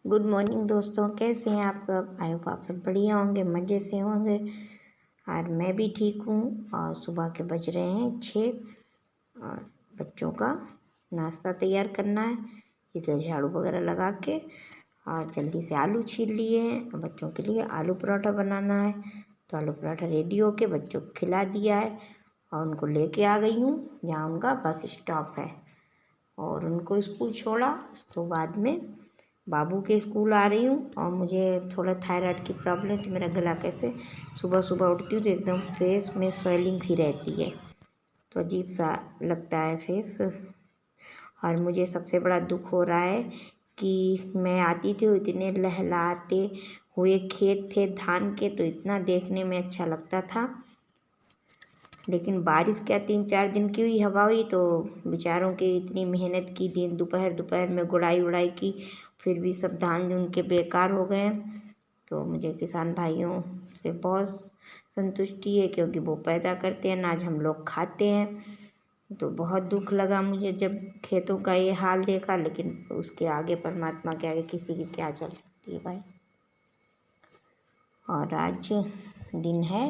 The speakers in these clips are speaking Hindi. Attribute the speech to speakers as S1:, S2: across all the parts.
S1: गुड मॉर्निंग दोस्तों, कैसे हैं आप सब। आई होप आप सब बढ़िया होंगे, मज़े से होंगे। और मैं भी ठीक हूँ। और सुबह के बज रहे हैं 6 और बच्चों का नाश्ता तैयार करना है। इधर झाड़ू वगैरह लगा के और जल्दी से आलू छील लिए हैं। बच्चों के लिए आलू पराठा बनाना है, तो आलू पराठा रेडी होके बच्चों को खिला दिया है और उनको लेके आ गई हूँ जहाँ उनका बस स्टॉप है। और उनको स्कूल छोड़ा, उसके बाद में बाबू के स्कूल आ रही हूँ। और मुझे थोड़ा थायराइड की प्रॉब्लम है, तो मेरा गला कैसे सुबह सुबह उठती हूँ तो एकदम फेस में स्वेलिंग सी रहती है, तो अजीब सा लगता है फेस। और मुझे सबसे बड़ा दुख हो रहा है कि मैं आती थी, इतने लहलाते हुए खेत थे धान के, तो इतना देखने में अच्छा लगता था। लेकिन बारिश क्या 3-4 दिन की हुई, हवा हुई, तो बेचारों के इतनी मेहनत की, दिन दोपहर दोपहर में गुड़ाई उड़ाई की, फिर भी सब धान उनके बेकार हो गए। तो मुझे किसान भाइयों से बहुत संतुष्टि है, क्योंकि वो पैदा करते हैं, अनाज हम लोग खाते हैं। तो बहुत दुख लगा मुझे जब खेतों का ये हाल देखा। लेकिन उसके आगे, परमात्मा के आगे किसी की क्या चल सकती है भाई। और आज दिन है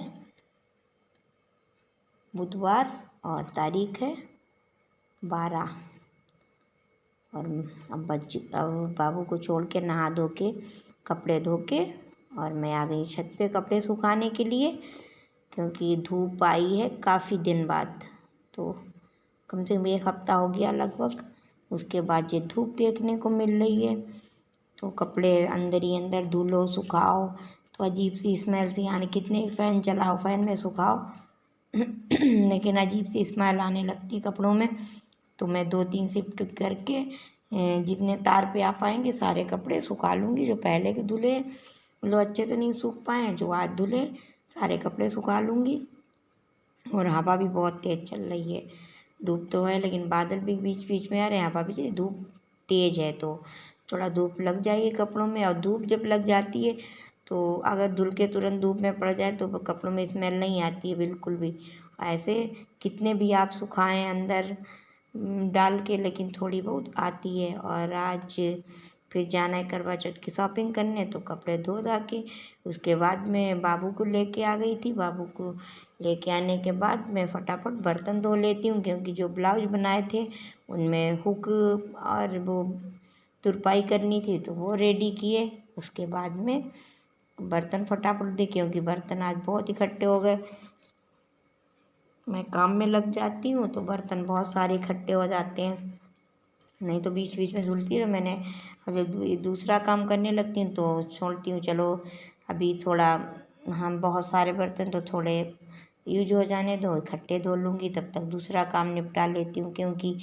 S1: बुधवार और तारीख है 12। और अब बाबू को छोड़ के नहा धो के कपड़े धो के और मैं आ गई छत पे कपड़े सुखाने के लिए, क्योंकि धूप आई है काफ़ी दिन बाद। तो कम से कम 1 हफ्ता हो गया लगभग, उसके बाद ये धूप देखने को मिल रही है। तो कपड़े अंदर ही अंदर धुलो सुखाओ तो अजीब सी स्मेल सी आने, कितने फ़ैन चलाओ, फ़ैन में सुखाओ लेकिन अजीब सी स्मेल आने लगती है कपड़ों में। तो मैं 2-3 शिफ्ट करके जितने तार पे आ पाएंगे सारे कपड़े सुखा लूँगी। जो पहले के धुले मतलब अच्छे से नहीं सूख पाए, जो आज धुले सारे कपड़े सुखा लूँगी। और हवा भी बहुत तेज़ चल रही है, धूप तो है लेकिन बादल भी बीच बीच में आ रहे हैं, हवा भी धूप तेज़ है, तो थोड़ा धूप लग जाएगी कपड़ों में। और धूप जब लग जाती है तो अगर धुल के तुरंत धूप में पड़ जाए तो कपड़ों में स्मेल नहीं आती है बिल्कुल भी। ऐसे कितने भी आप सुखाएं अंदर डाल के, लेकिन थोड़ी बहुत आती है। और आज फिर जाना है करवा चौथ की शॉपिंग करने, तो कपड़े धो धा के उसके बाद में बाबू को लेके आ गई थी। बाबू को लेके आने के बाद मैं फटाफट बर्तन धो लेती हूँ, क्योंकि जो ब्लाउज बनाए थे उनमें हुक और वो तुरपाई करनी थी, तो वो रेडी किए। उसके बाद में बर्तन फटाफट दे, क्योंकि बर्तन आज बहुत इकट्ठे हो गए। मैं काम में लग जाती हूँ तो बर्तन बहुत सारे इकट्ठे हो जाते हैं, नहीं तो बीच बीच में धुलती है। मैंने जब दूसरा काम करने लगती हूँ तो छोड़ती हूँ, चलो अभी थोड़ा हम बहुत सारे बर्तन तो थोड़े यूज हो जाने दो, इकट्ठे धो लूँगी, तब तक दूसरा काम निपटा लेती हूँ। क्योंकि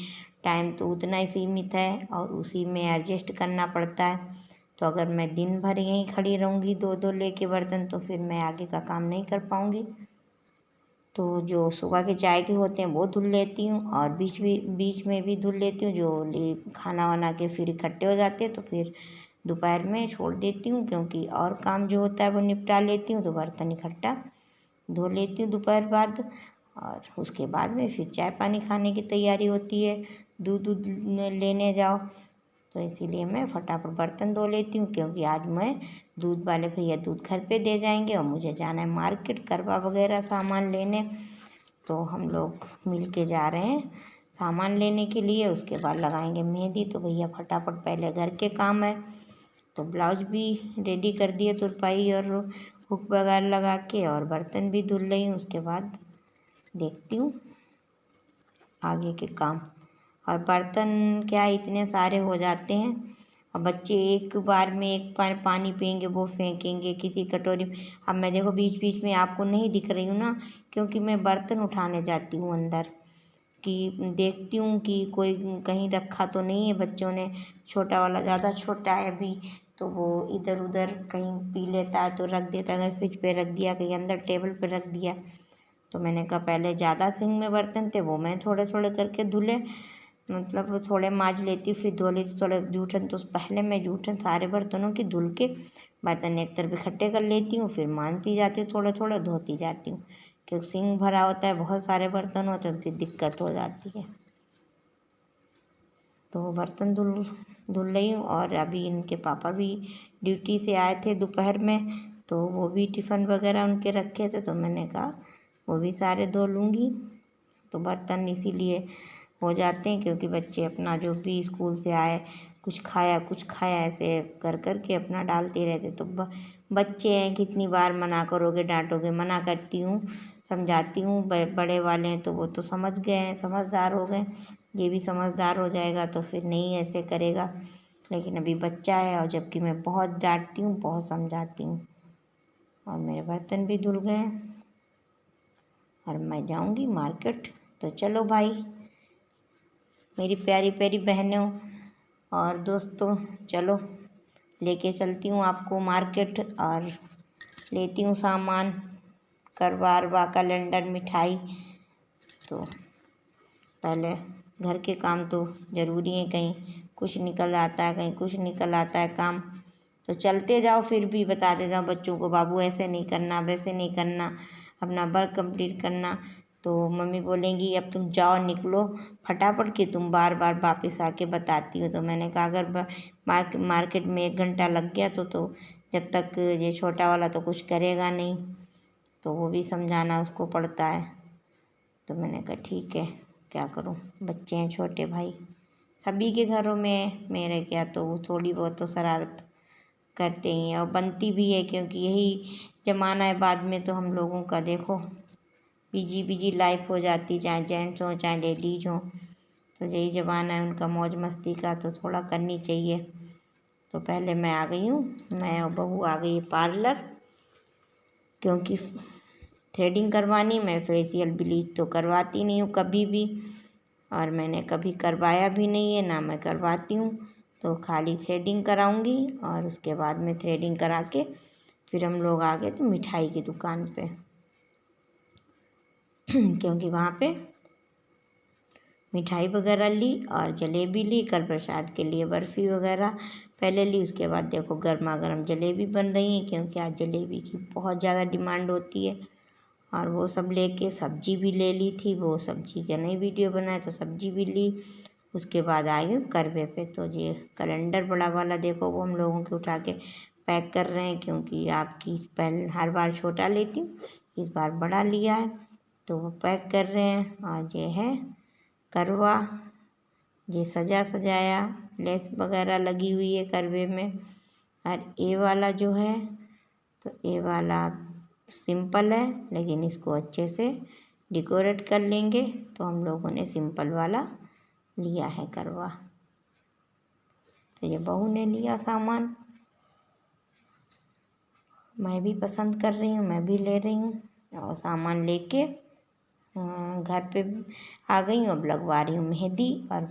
S1: टाइम तो उतना ही सीमित है और उसी में एडजस्ट करना पड़ता है। तो अगर मैं दिन भर यहीं खड़ी रहूँगी 2-2 लेके बर्तन, तो फिर मैं आगे का काम नहीं कर पाऊँगी। तो जो सुबह के चाय के होते हैं वो धुल लेती हूँ, और बीच में भी धुल लेती हूँ, जो खाना वाना के फिर इकट्ठे हो जाते हैं तो फिर दोपहर में छोड़ देती हूँ। क्योंकि और काम जो होता है वो निपटा लेती हूँ, तो बर्तन इकट्ठा धो लेती हूँ दोपहर बाद। और उसके बाद में फिर चाय पानी खाने की तैयारी होती है, दूध लेने जाओ, तो इसीलिए मैं फटाफट बर्तन धो लेती हूँ। क्योंकि आज मैं दूध वाले भैया दूध घर पे दे जाएंगे और मुझे जाना है मार्केट करवा वगैरह सामान लेने। तो हम लोग मिल के जा रहे हैं सामान लेने के लिए, उसके बाद लगाएंगे मेहंदी। तो भैया फटाफट पहले घर के काम है, तो ब्लाउज भी रेडी कर दिए तुरपाई और हुक वगैरह लगा के, और बर्तन भी धुल रही हूँ। उसके बाद देखती हूँ आगे के काम। और बर्तन क्या इतने सारे हो जाते हैं, और बच्चे एक बार में एक पानी पियेंगे वो फेंकेंगे किसी कटोरी में। अब मैं देखो बीच बीच में आपको नहीं दिख रही हूँ ना, क्योंकि मैं बर्तन उठाने जाती हूँ अंदर, कि देखती हूँ कि कोई कहीं रखा तो नहीं है बच्चों ने। छोटा वाला ज़्यादा छोटा है अभी, तो वो इधर उधर कहीं पी लेता है तो रख देता है, फ्रिज पे रख दिया, कहीं अंदर टेबल पे रख दिया। तो मैंने कहा पहले ज़्यादा सिंक में बर्तन थे वो मैं थोड़े थोड़े करके धुले, मतलब थोड़े मांज लेती हूँ फिर धो लेती, थोड़े जूठन, तो पहले मैं जूठन सारे बर्तनों की धुल के बर्तन एक तरफ इकट्ठे कर लेती हूँ, फिर मांजती जाती हूँ, थोड़े थोड़े धोती जाती हूँ। क्योंकि सिंक भरा होता है, बहुत सारे बर्तन होते हैं, फिर दिक्कत हो जाती है। तो बर्तन धुल रही हूँ। और अभी इनके पापा भी ड्यूटी से आए थे दोपहर में, तो वो भी टिफ़िन वगैरह उनके रखे थे, तो मैंने कहा वो भी सारे धो लूँगी। तो बर्तन इसीलिए हो जाते हैं क्योंकि बच्चे अपना जो भी स्कूल से आए कुछ खाया ऐसे कर कर के अपना डालते रहते। तो बच्चे हैं, कितनी बार मना करोगे, डांटोगे। मना करती हूँ, समझाती हूँ। बड़े वाले हैं तो वो तो समझ गए हैं, समझदार हो गए। ये भी समझदार हो जाएगा तो फिर नहीं ऐसे करेगा, लेकिन अभी बच्चा है। और जबकि मैं बहुत डांटती हूँ, बहुत समझाती हूँ। और मेरे बर्तन भी धुल गए और मैं जाऊँगी मार्केट। तो चलो भाई, मेरी प्यारी प्यारी बहनों और दोस्तों, चलो लेके चलती हूँ आपको मार्केट और लेती हूँ सामान, करवा अरवा, कैलेंडर, मिठाई। तो पहले घर के काम तो ज़रूरी है, कहीं कुछ निकल आता है, कहीं कुछ निकल आता है काम। तो चलते जाओ, फिर भी बताते जाओ बच्चों को, बाबू ऐसे नहीं करना, वैसे नहीं करना, अपना वर्क कंप्लीट करना। तो मम्मी बोलेंगी अब तुम जाओ, निकलो फटाफट के, तुम बार बार वापस आके बताती हो। तो मैंने कहा अगर मार्केट में 1 घंटा लग गया तो जब तक ये छोटा वाला तो कुछ करेगा नहीं, तो वो भी समझाना उसको पड़ता है। तो मैंने कहा ठीक है, क्या करूं, बच्चे हैं छोटे भाई, सभी के घरों में, मेरे क्या, तो वो थोड़ी बहुत तो शरारत करते ही हैं और बनती भी है, क्योंकि यही ज़माना है। बाद में तो हम लोगों का देखो बिजी लाइफ हो जाती, चाहे जेंट्स हों चाहे लेडीज हों, तो यही ज़माना है उनका मौज मस्ती का, तो थोड़ा करनी चाहिए। तो पहले मैं आ गई हूँ, मैं और बहू आ गई पार्लर, क्योंकि थ्रेडिंग करवानी। मैं फेशियल ब्लीच तो करवाती नहीं हूँ कभी भी, और मैंने कभी करवाया भी नहीं है, ना मैं करवाती हूँ। तो खाली थ्रेडिंग कराऊंगी और उसके बाद में थ्रेडिंग करा के फिर हम लोग आ गए थे मिठाई की दुकान पे क्योंकि वहाँ पे मिठाई वगैरह ली और जलेबी ली, कल प्रसाद के लिए बर्फ़ी वगैरह पहले ली। उसके बाद देखो गर्मा गर्म जलेबी बन रही है, क्योंकि आज जलेबी की बहुत ज़्यादा डिमांड होती है। और वो सब लेके सब्जी भी ले ली थी, वो सब्जी का नहीं वीडियो बनाया, तो सब्जी भी ली। उसके बाद आ गई करवे पे। तो ये कैलेंडर बड़ा वाला देखो, वो हम लोगों के उठा के पैक कर रहे हैं, क्योंकि आपकी पहले हर बार छोटा लेती हूँ, इस बार बड़ा लिया है, तो वो पैक कर रहे हैं। और ये है करवा, ये सजा सजाया, लेस वगैरह लगी हुई है करवे में। और ये वाला जो है, तो ये वाला सिंपल है, लेकिन इसको अच्छे से डेकोरेट कर लेंगे, तो हम लोगों ने सिंपल वाला लिया है करवा। तो ये बहू ने लिया सामान, मैं भी पसंद कर रही हूँ, मैं भी ले रही हूँ। और सामान लेके घर पे आ गई हूँ। अब लगवा रही हूँ मेहंदी और